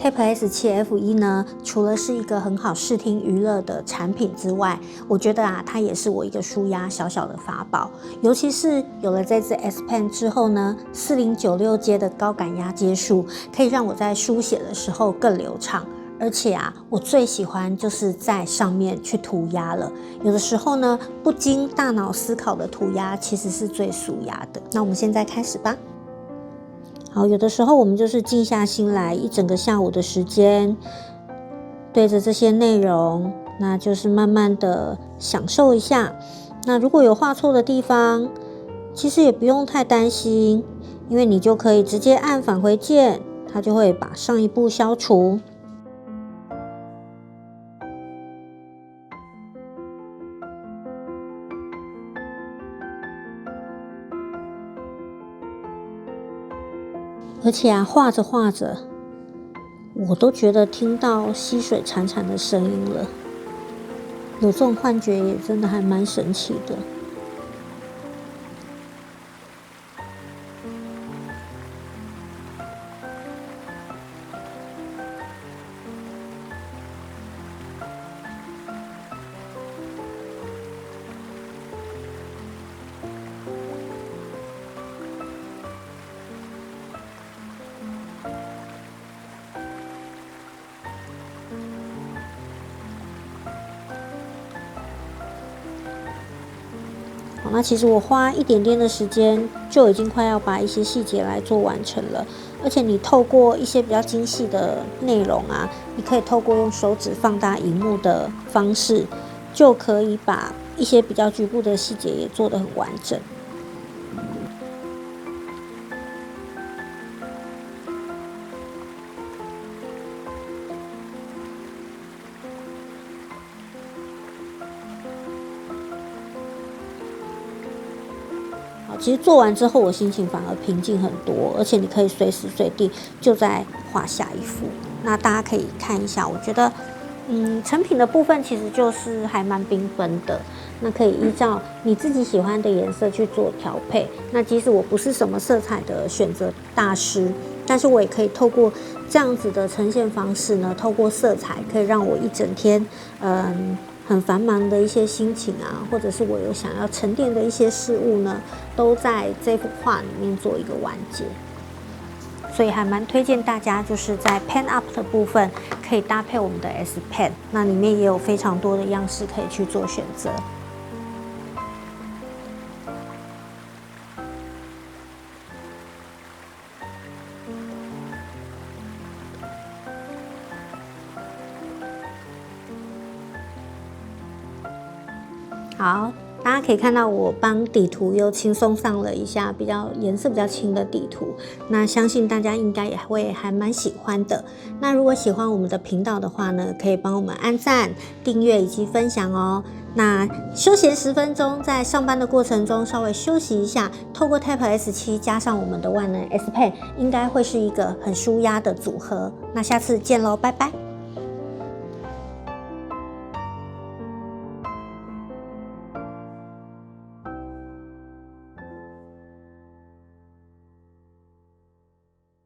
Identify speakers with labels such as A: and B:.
A: Tab S7 F1 呢，除了是一个很好视听娱乐的产品之外，我觉得它也是我一个舒压小小的法宝。尤其是有了这支 S Pen 之后呢，4096阶的高感压阶数，可以让我在书写的时候更流畅。而且我最喜欢就是在上面去涂鸦了。有的时候呢，不经大脑思考的涂鸦，其实是最舒压的。那我们现在开始吧。好，有的时候我们就是静下心来，一整个下午的时间，对着这些内容，那就是慢慢的享受一下。那如果有画错的地方，其实也不用太担心，因为你就可以直接按返回键，它就会把上一步消除。而且画着画着，我都觉得听到溪水潺潺的声音了。有这种幻觉也真的还蛮神奇的。好，那其实我花一点点的时间，就已经快要把一些细节来做完成了。而且你透过一些比较精细的内容你可以透过用手指放大萤幕的方式，就可以把一些比较局部的细节也做得很完整。其实做完之后，我心情反而平静很多，而且你可以随时随地就在画下一幅。那大家可以看一下，我觉得，成品的部分其实就是还蛮缤纷的。那可以依照你自己喜欢的颜色去做调配。那即使我不是什么色彩的选择大师，但是我也可以透过这样子的呈现方式呢，透过色彩可以让我一整天，很繁忙的一些心情或者是我有想要沉淀的一些事物呢，都在这幅画里面做一个完结。所以还蛮推荐大家，就是在 Pen Up 的部分可以搭配我们的 S Pen， 那里面也有非常多的样式可以去做选择。好，大家可以看到我帮底图又轻松上了一下颜色比较轻的底图，那相信大家应该也会还蛮喜欢的。那如果喜欢我们的频道的话呢，可以帮我们按赞、订阅以及分享哦。那休闲10分钟，在上班的过程中稍微休息一下，透过 Tab S7 加上我们的万能 S Pen， 应该会是一个很舒压的组合。那下次见喽，拜拜。